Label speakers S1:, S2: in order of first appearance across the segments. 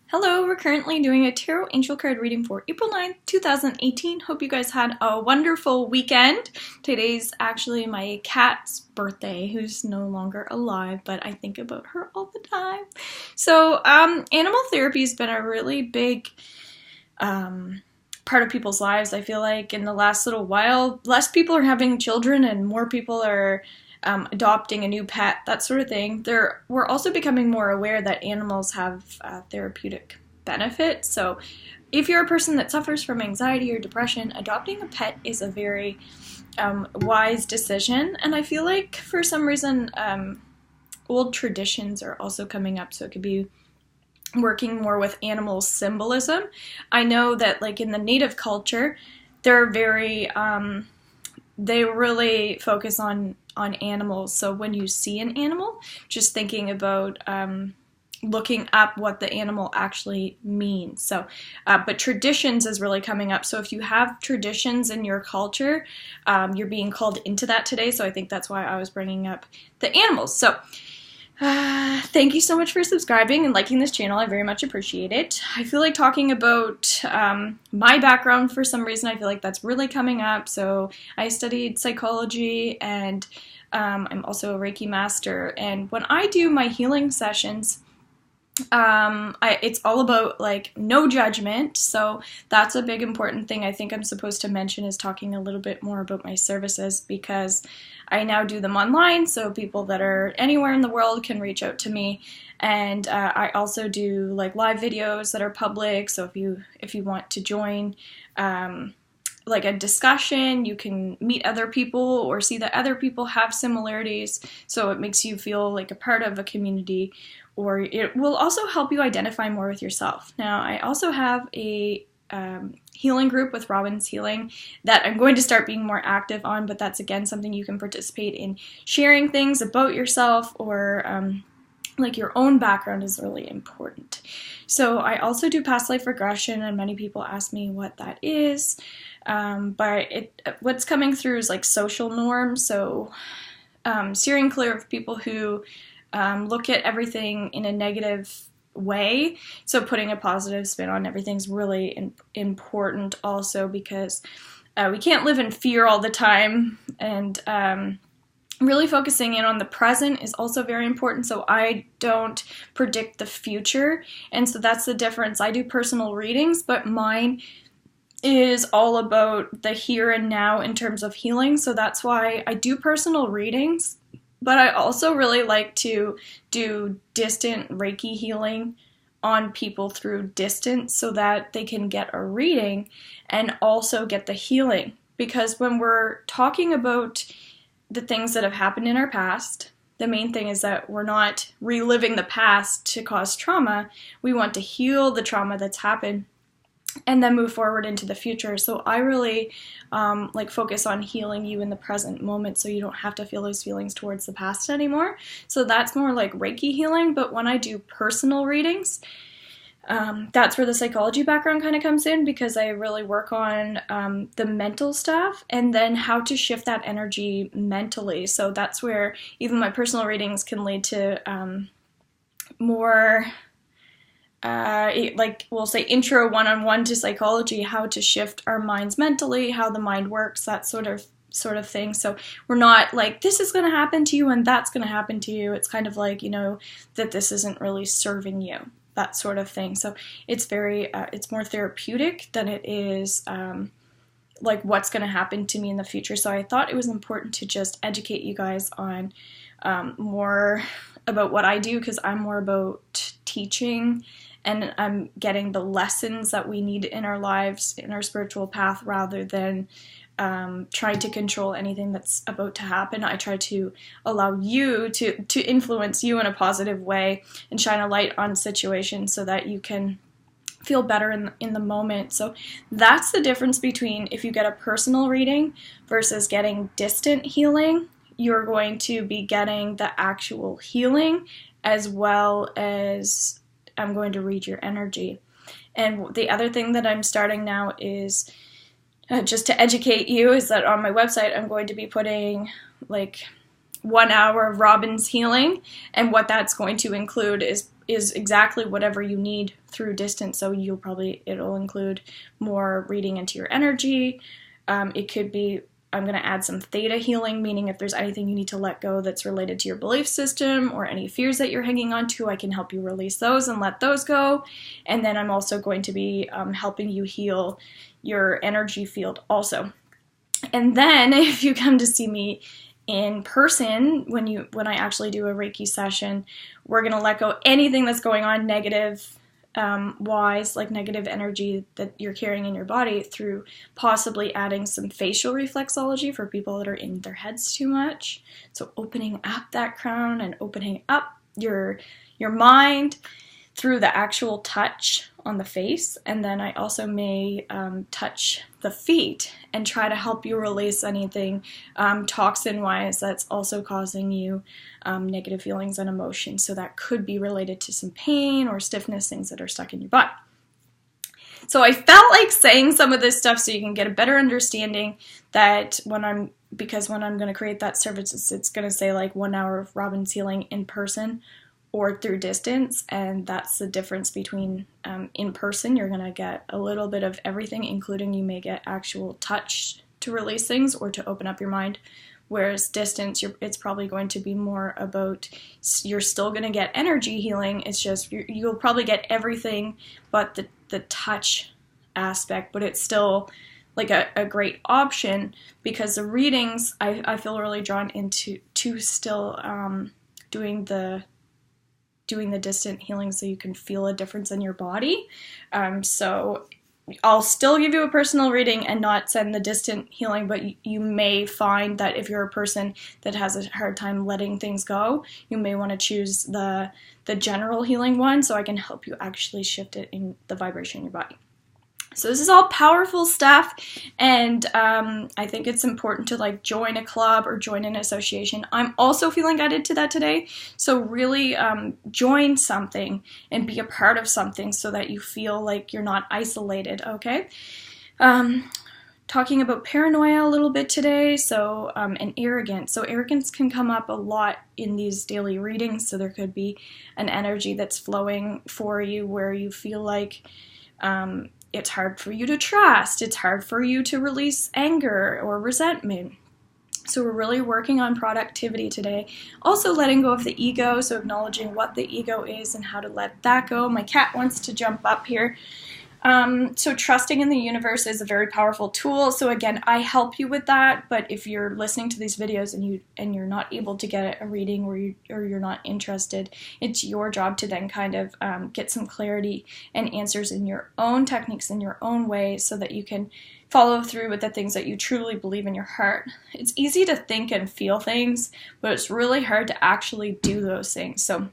S1: Hello, we're currently doing a tarot angel card reading for April 9th, 2018. Hope you guys had a wonderful weekend. Today's actually my cat's birthday, who's no longer alive, but I think about her all the time. So, animal therapy has been a really big part of people's lives. I feel like in the last little while, less people are having children and more people are adopting a new pet, that sort of thing. We're also becoming more aware that animals have therapeutic benefits. So if you're a person that suffers from anxiety or depression, adopting a pet is a very wise decision. And I feel like for some reason, old traditions are also coming up. So it could be working more with animal symbolism. I know that like in the native culture, they're very, they really focus on animals. So when you see an animal, just thinking about looking up what the animal actually means. So, but traditions is really coming up. So if you have traditions in your culture, you're being called into that today. So I think that's why I was bringing up the animals. So thank you so much for subscribing and liking this channel. I very much appreciate it. I feel like talking about my background for some reason. I feel like that's really coming up. So I studied psychology and I'm also a Reiki master. And when I do my healing sessions, it's all about like no judgment. So that's a big important thing I think I'm supposed to mention, is talking a little bit more about my services, because I now do them online, so people that are anywhere in the world can reach out to me. And I also do like live videos that are public, so if you want to join like a discussion, you can meet other people or see that other people have similarities, so it makes you feel like a part of a community, or it will also help you identify more with yourself. Now, I also have a healing group with Robin's Healing that I'm going to start being more active on, but that's again something you can participate in. Sharing things about yourself or like your own background is really important. So I also do past life regression, and many people ask me what that is, but what's coming through is like social norms. So steering clear of people who look at everything in a negative way. So putting a positive spin on everything's really important also, because we can't live in fear all the time, and really focusing in on the present is also very important. So I don't predict the future, and so that's the difference. I do personal readings, but mine is all about the here and now in terms of healing. So that's why I do personal readings. But I also really like to do distant Reiki healing on people through distance, so that they can get a reading and also get the healing. Because when we're talking about the things that have happened in our past, the main thing is that we're not reliving the past to cause trauma. We want to heal the trauma that's happened and then move forward into the future. So I really like focus on healing you in the present moment, so you don't have to feel those feelings towards the past anymore. So that's more like Reiki healing. But when I do personal readings, that's where the psychology background kind of comes in, because I really work on the mental stuff and then how to shift that energy mentally. So that's where even my personal readings can lead to more like we'll say intro one-on-one to psychology, how to shift our minds mentally, how the mind works, that sort of thing. So we're not like, this is going to happen to you and that's going to happen to you. It's kind of like, you know, that this isn't really serving you, that sort of thing. So it's very, it's more therapeutic than it is like what's going to happen to me in the future. So I thought it was important to just educate you guys on more about what I do, because I'm more about teaching, and I'm getting the lessons that we need in our lives, in our spiritual path, rather than trying to control anything that's about to happen. I try to allow you to influence you in a positive way and shine a light on situations so that you can feel better in the moment. So that's the difference between if you get a personal reading versus getting distant healing. You're going to be getting the actual healing, as well as I'm going to read your energy. And the other thing that I'm starting now is just to educate you, is that on my website I'm going to be putting like 1 hour of Robin's Healing, and what that's going to include is is exactly whatever you need through distance. So it'll include more reading into your energy. It could be, I'm going to add some theta healing, meaning if there's anything you need to let go that's related to your belief system or any fears that you're hanging on to, I can help you release those and let those go. And then I'm also going to be helping you heal your energy field also. And then if you come to see me in person, when I actually do a Reiki session, we're going to let go anything that's going on negative wise, like negative energy that you're carrying in your body, through possibly adding some facial reflexology for people that are in their heads too much. So opening up that crown and opening up your mind through the actual touch on the face. And then I also may touch the feet and try to help you release anything toxin-wise that's also causing you negative feelings and emotions. So that could be related to some pain or stiffness, things that are stuck in your body. So I felt like saying some of this stuff so you can get a better understanding that when I'm going to create that service, it's going to say like 1 hour of Robin's healing in person or through distance, and that's the difference between in person, you're going to get a little bit of everything, including you may get actual touch to release things or to open up your mind, whereas distance, it's probably going to be more about, you're still going to get energy healing, it's just you'll probably get everything but the touch aspect, but it's still like a great option, because the readings, I feel really drawn into still doing the distant healing so you can feel a difference in your body. So I'll still give you a personal reading and not send the distant healing, but you may find that if you're a person that has a hard time letting things go, you may want to choose the general healing one, so I can help you actually shift it in the vibration in your body. So this is all powerful stuff, and I think it's important to like join a club or join an association. I'm also feeling guided to that today, so really join something and be a part of something so that you feel like you're not isolated, okay? Talking about paranoia a little bit today, so and arrogance. So arrogance can come up a lot in these daily readings, so there could be an energy that's flowing for you where you feel like it's hard for you to trust, it's hard for you to release anger or resentment. So we're really working on productivity today. Also letting go of the ego, so acknowledging what the ego is and how to let that go. My cat wants to jump up here. So trusting in the universe is a very powerful tool. So again, I help you with that, but if you're listening to these videos and you're not able to get a reading or you're not interested, it's your job to then kind of get some clarity and answers in your own techniques, in your own way, so that you can follow through with the things that you truly believe in your heart. It's easy to think and feel things, but it's really hard to actually do those things. So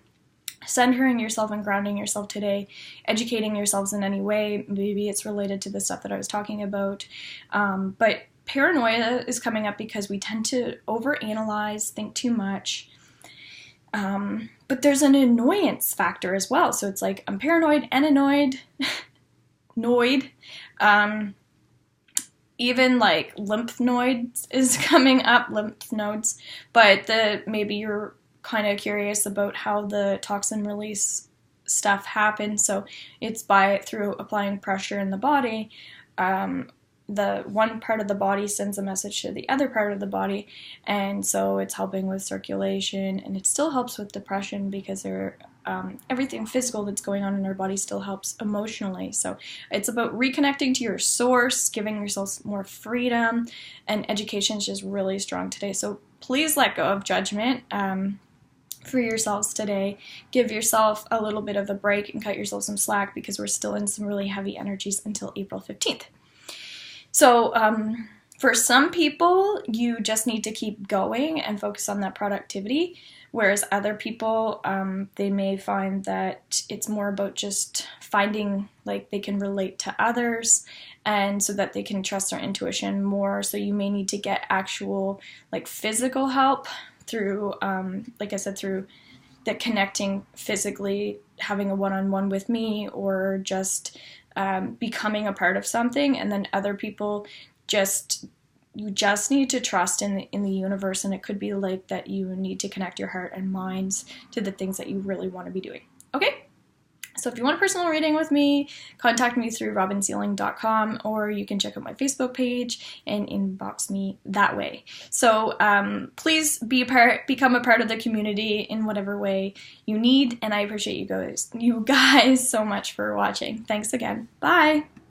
S1: centering yourself and grounding yourself today, educating yourselves in any way, maybe it's related to the stuff that I was talking about, but paranoia is coming up because we tend to overanalyze, think too much, but there's an annoyance factor as well, so it's like I'm paranoid and annoyed, even like lymph nodes is coming up, lymph nodes, but maybe you're kind of curious about how the toxin release stuff happens. So it's through applying pressure in the body. The one part of the body sends a message to the other part of the body, and so it's helping with circulation, and it still helps with depression because everything physical that's going on in our body still helps emotionally. So it's about reconnecting to your source, giving yourself more freedom, and education is just really strong today. So please let go of judgment for yourselves today. Give yourself a little bit of a break and cut yourself some slack, because we're still in some really heavy energies until April 15th. So for some people, you just need to keep going and focus on that productivity, whereas other people, they may find that it's more about just finding like they can relate to others, and so that they can trust their intuition more. So you may need to get actual like physical help through, like I said, through the connecting physically, having a one-on-one with me, or just becoming a part of something. And then other people, you just need to trust in the universe, and it could be like that you need to connect your heart and minds to the things that you really want to be doing. Okay? So if you want a personal reading with me, contact me through robinsealing.com, or you can check out my Facebook page and inbox me that way. So please become a part of the community in whatever way you need, and I appreciate you guys so much for watching. Thanks again. Bye!